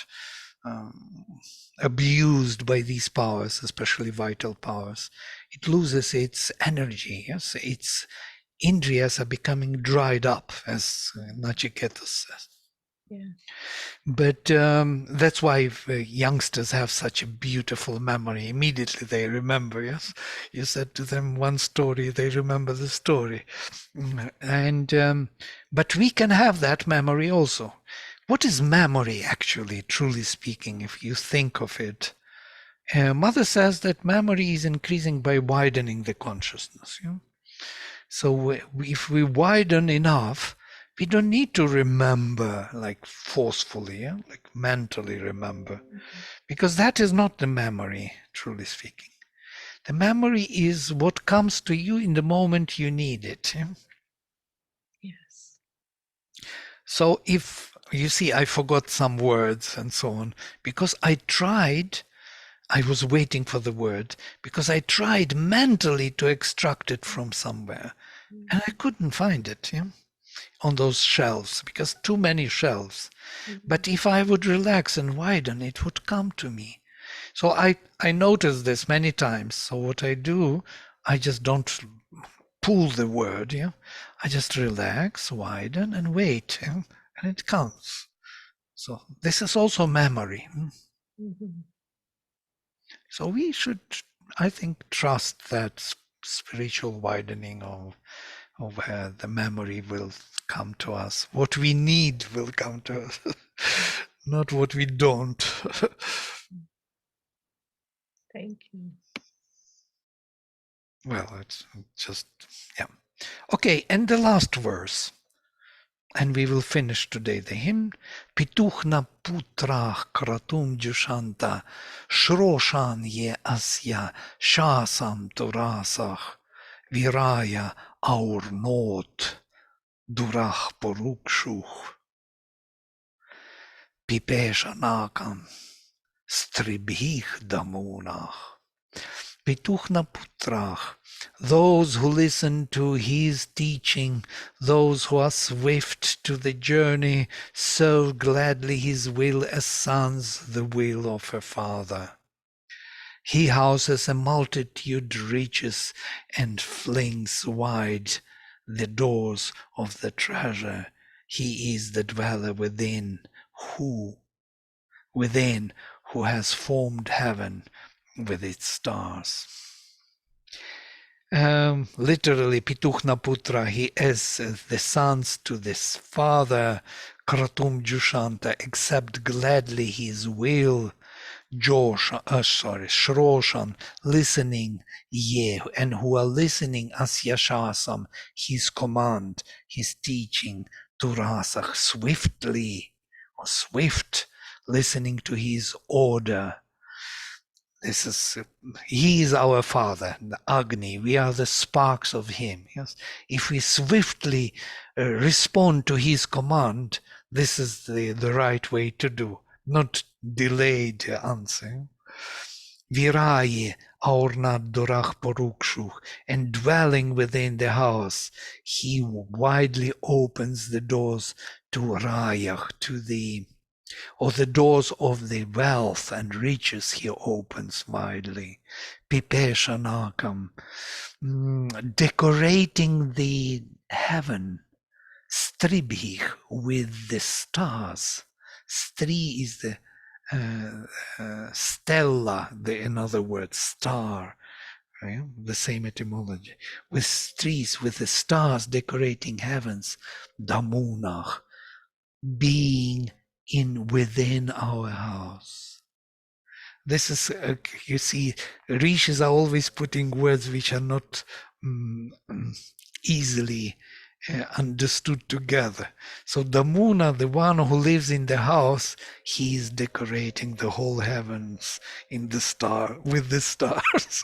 abused by these powers, especially vital powers, it loses its energy. Yes, its indriyas are becoming dried up, as Nachiketa says. Yeah. But that's why youngsters have such a beautiful memory. Immediately they remember. Yes, you said to them one story, they remember the story. And but we can have that memory also. What is memory, actually, truly speaking, if you think of it? Mother says that memory is increasing by widening the consciousness. So if we widen enough, we don't need to remember like forcefully, like mentally remember, because that is not the memory, truly speaking. The memory is what comes to you in the moment you need it. Yes. So if you see, I forgot some words and so on, because I was waiting for the word, because I tried mentally to extract it from somewhere, and I couldn't find it on those shelves, because too many shelves. But if I would relax and widen, it would come to me. So I noticed this many times. So what I do, I just don't pull the word. I just relax, widen, and wait, and it comes. So this is also memory. So we should, I think, trust that spiritual widening of where the memory will come to us. What we need will come to us, not what we don't. Thank you. Well, it's just, yeah. Okay, and the last verse. And we will finish today the hymn. Pituchna putrach kratum jushanta shroshan ye asya shasam turasach viraya aur not durach porukshuch pipeshanakam stribhich damunach. Pituchna putrach, those who listen to his teaching, those who are swift to the journey, serve gladly his will as sons the will of a father. He houses a multitude riches and flings wide the doors of the treasure. He is the dweller within who has formed heaven with its stars. Literally, Pituchna Putra, he is the sons to this father, Kratum Jushanta, accept gladly his will, Shroshan, listening, and who are listening as Yashasam, his command, his teaching, Turasach, swiftly, or swift, listening to his order. He is our Father, the Agni. We are the sparks of him. Yes, if we swiftly respond to his command, this is the right way to do, not delayed answer. Viraye Aurnad dorach porukshuch, and dwelling within the house, he widely opens the doors to Rayach, to the doors of the wealth and riches he opens widely. Pipeshanakam, decorating the heaven, stribich, with the stars. Stri is the stella, in other words, star, right? The same etymology. With trees, with the stars decorating heavens, damunach, being within our house. This is, you see, rishis are always putting words which are not easily understood together. So Damuna, the one who lives in the house, he is decorating the whole heavens with the stars.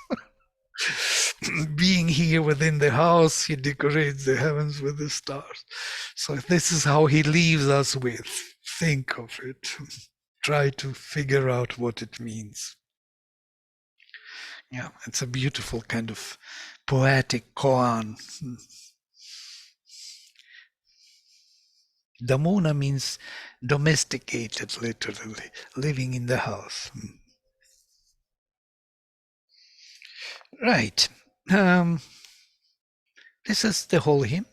Being here within the house, he decorates the heavens with the stars. So this is how he leaves us with. Think of it. Try to figure out what it means. Yeah, it's a beautiful kind of poetic koan. Damona means domesticated, literally, living in the house. Right. This is the whole hymn,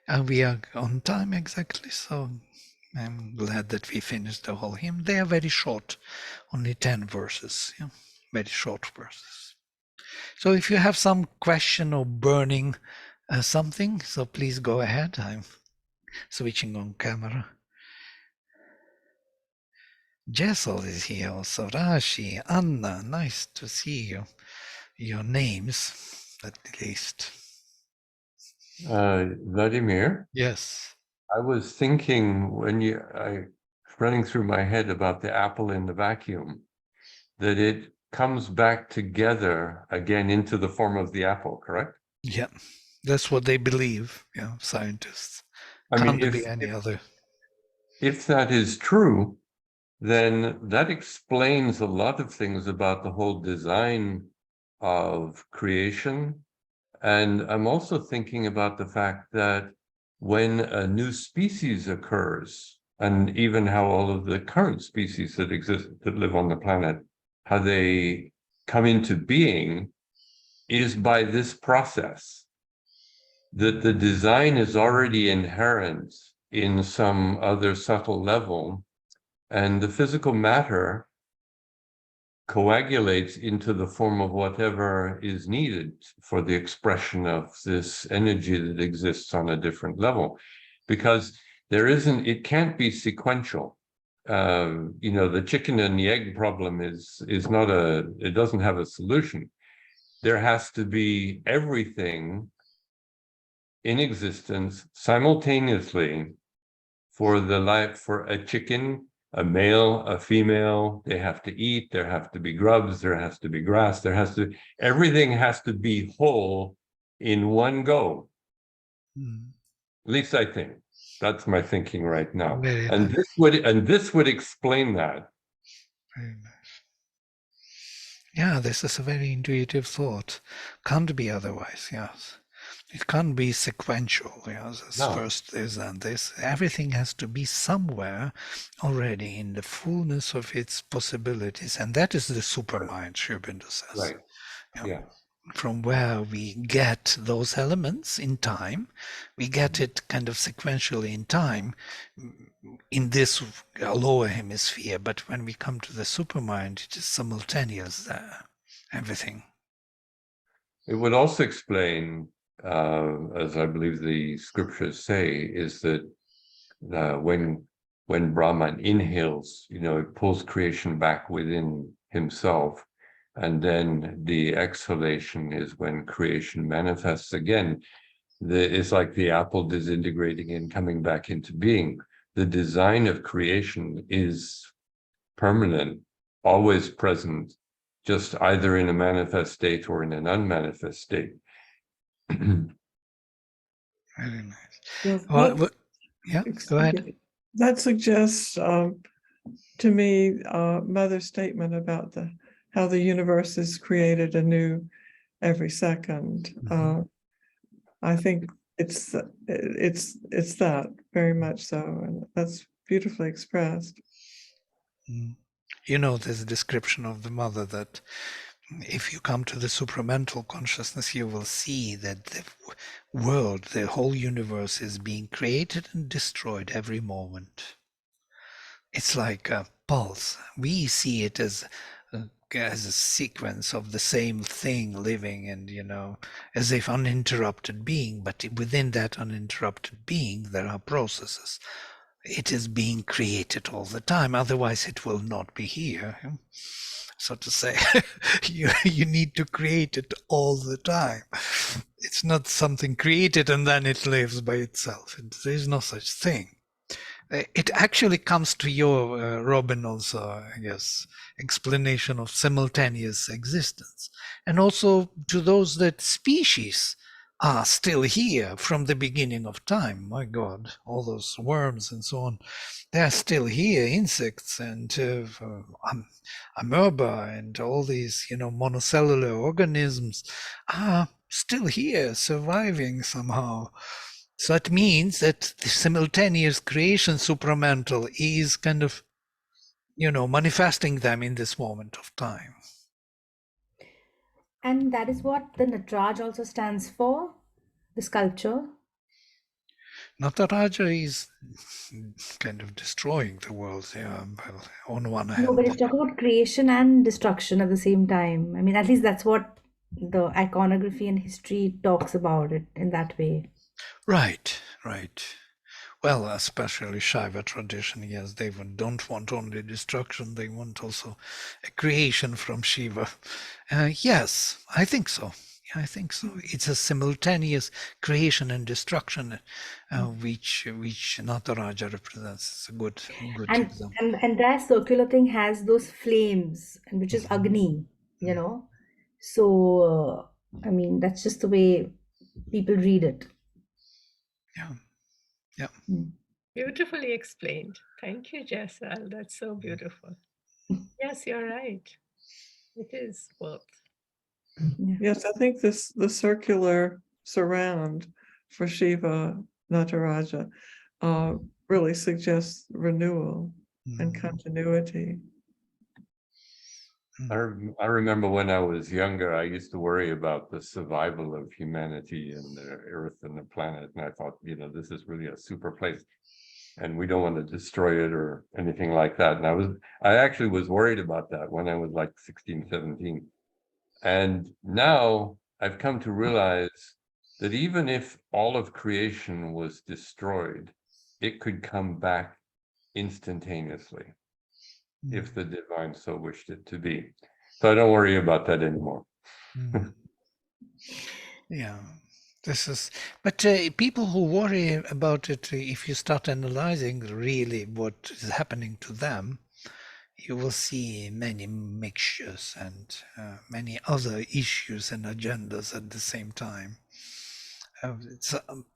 and we are on time exactly, so I'm glad that we finished the whole hymn. They are very short, only 10 verses, yeah? Very short verses. So if you have some question or burning something, so please go ahead. I'm switching on camera. Jessel is here also. Rashi, Anna, nice to see you. Your names, at least. Vladimir, Yes. I was thinking running through my head about the apple in the vacuum, that it comes back together again into the form of the apple, correct? Yeah, that's what they believe, yeah, scientists. Can't be any other. If that is true, then that explains a lot of things about the whole design of creation. And I'm also thinking about the fact that when a new species occurs, and even how all of the current species that exist, that live on the planet, how they come into being is by this process. That the design is already inherent in some other subtle level, and the physical matter coagulates into the form of whatever is needed for the expression of this energy that exists on a different level, because it can't be sequential. The chicken and the egg problem it doesn't have a solution. There has to be everything in existence simultaneously for a chicken, a male, a female. They have to eat, there have to be grubs, there has to be grass, everything has to be whole in one go. At least I think. That's my thinking right now. Very and nice. this would explain that. Very nice. Yeah, this is a very intuitive thought. Can't be otherwise, yes. It can't be sequential, yes. No. First this and this. Everything has to be somewhere already in the fullness of its possibilities. And that is the supermind, Sri Aurobindo says. Right. Yeah. From where we get those elements in time, we get it kind of sequentially in time in this lower hemisphere, but when we come to the supermind, it is simultaneous there, everything. It would also explain, as I believe the scriptures say, is that when Brahman inhales, it pulls creation back within himself. And then the exhalation is when creation manifests again. It's like the apple disintegrating and coming back into being. The design of creation is permanent, always present, just either in a manifest state or in an unmanifest state. Very nice. Yes, Yeah, go ahead. That suggests to me Mother's statement about the how the universe is created anew every second. I think it's that very much so, and that's beautifully expressed. You know, there's a description of the mother that if you come to the supramental consciousness, you will see that the world, the whole universe, is being created and destroyed every moment. It's like a pulse. We see it as a sequence of the same thing living and, you know, as if uninterrupted being, but within that uninterrupted being, there are processes. It is being created all the time, otherwise it will not be here. So to say, you need to create it all the time. It's not something created and then it lives by itself. There is no such thing. It actually comes to your, Robin, also, I guess, explanation of simultaneous existence. And also to those that species are still here from the beginning of time. My God, all those worms and so on, they're still here, insects and amoeba and all these, you know, monocellular organisms are still here, surviving somehow. So it means that the simultaneous creation supramental is kind of, you know, manifesting them in this moment of time. And that is what the Nataraj also stands for, the sculpture. Nataraja is kind of destroying the world, yeah, well, on one No, but hand. it's talking about creation and destruction at the same time. I mean, at least that's what the iconography and history talks about it in that way. Right, right. Well, especially Shiva tradition, yes, they don't want only destruction, they want also a creation from Shiva. Yes, I think so. I think so. It's a simultaneous creation and destruction, which Nataraja represents. It's a good And example. and that circular thing has those flames, and which is Agni, you know. So I mean, that's just the way people read it. Yeah, yeah. Beautifully explained. Thank you, Jessal. That's so beautiful. Yes, you're right. It is both. Yeah. Yes, I think the circular surround for Shiva Nataraja really suggests renewal and continuity. I remember when I was younger, I used to worry about the survival of humanity and the earth and the planet. And I thought, you know, this is really a super place and we don't want to destroy it or anything like that. And I actually was worried about that when I was like 16, 17. And now I've come to realize that even if all of creation was destroyed, it could come back instantaneously if the divine so wished it to be. So I don't worry about that anymore. Yeah, this is, but people who worry about it, if you start analyzing really what is happening to them, you will see many mixtures and many other issues and agendas at the same time.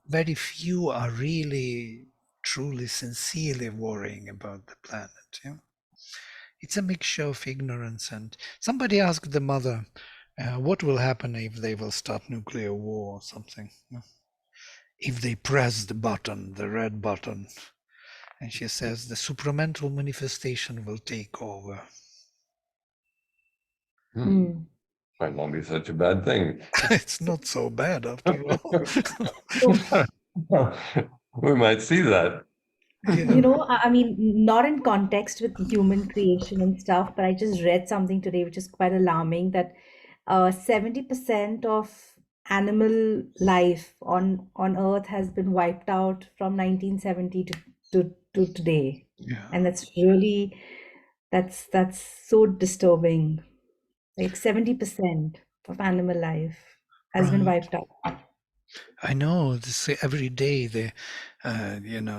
Very few are really, truly, sincerely worrying about the planet. Yeah? It's a mixture of ignorance. And somebody asked the mother, what will happen if they will start nuclear war or something? If they press the button, the red button. And she says the supramental manifestation will take over. Might not be such a bad thing. It's not so bad after all. We might see that. You know, I mean, not in context with human creation and stuff, but I just read something today which is quite alarming that 70% of animal life on Earth has been wiped out from 1970 to today. Yeah. And that's really, that's so disturbing. Like 70% of animal life has been Right. wiped out. I know this every day. The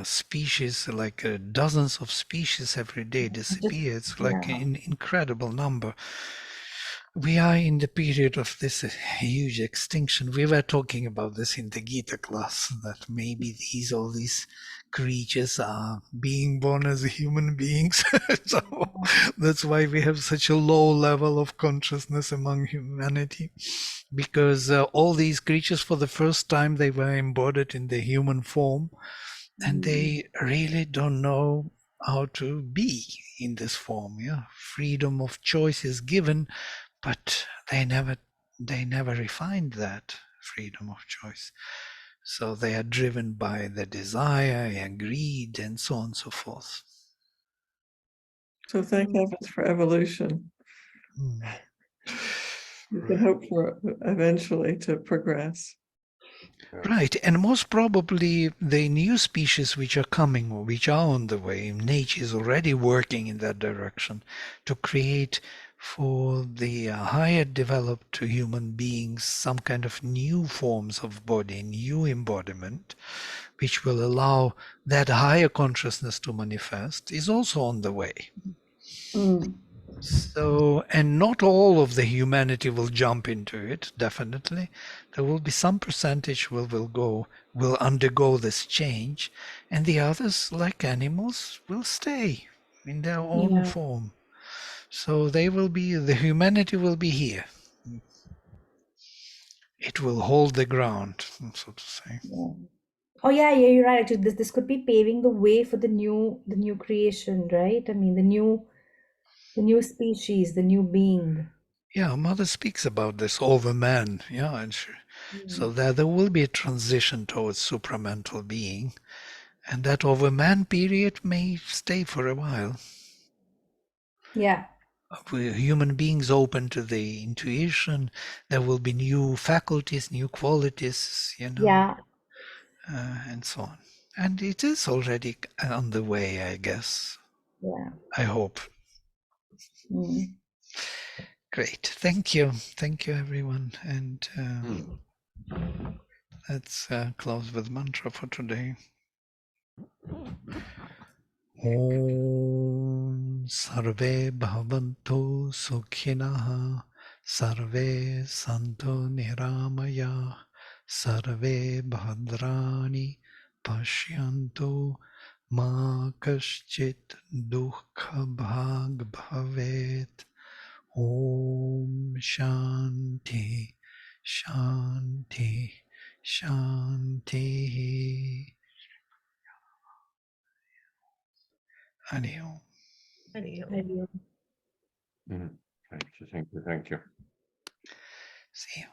species, like dozens of species every day disappear. It's like Yeah. an incredible number. we are in the period of this huge extinction. We were talking about this in the Gita class, that maybe all these creatures are being born as human beings. So that's why we have such a low level of consciousness among humanity, because all these creatures, for the first time, they were embodied in the human form, and they really don't know how to be in this form. Yeah, freedom of choice is given, but they never refined that freedom of choice. So they are driven by the desire and greed and so on and so forth. So thank heavens for evolution. You can hope for eventually to progress. Right, and most probably the new species which are coming, or which are on the way, nature is already working in that direction to create for the higher developed human beings some kind of new forms of body, new embodiment, which will allow that higher consciousness to manifest, is also on the way. So, and not all of the humanity will jump into it, definitely. There will be some percentage will undergo this change, and the others, like animals, will stay in their own form. So the humanity will be here. It will hold the ground, so to say. Oh yeah, you're right. Actually, this could be paving the way for the new creation, right? I mean, the new species, the new being. Yeah, Mother speaks about this over man. Yeah, and so there will be a transition towards supramental being, and that over man period may stay for a while. Yeah. We're human beings open to the intuition. There will be new faculties, new qualities, Yeah. and so on. And it is already on the way, I guess. Yeah. I hope. Great. Thank you. Thank you, everyone. And let's close with mantra for today. Om Sarve Bhavantu Sukhinaha Sarve Santu Niramaya Sarve Bhadrani Pashyantu Ma Kaschit Dukha Bhag Bhavet. Om Shanti Shanti Shanti. Hari Om. Hari Om. Maybe. Thank you. See you.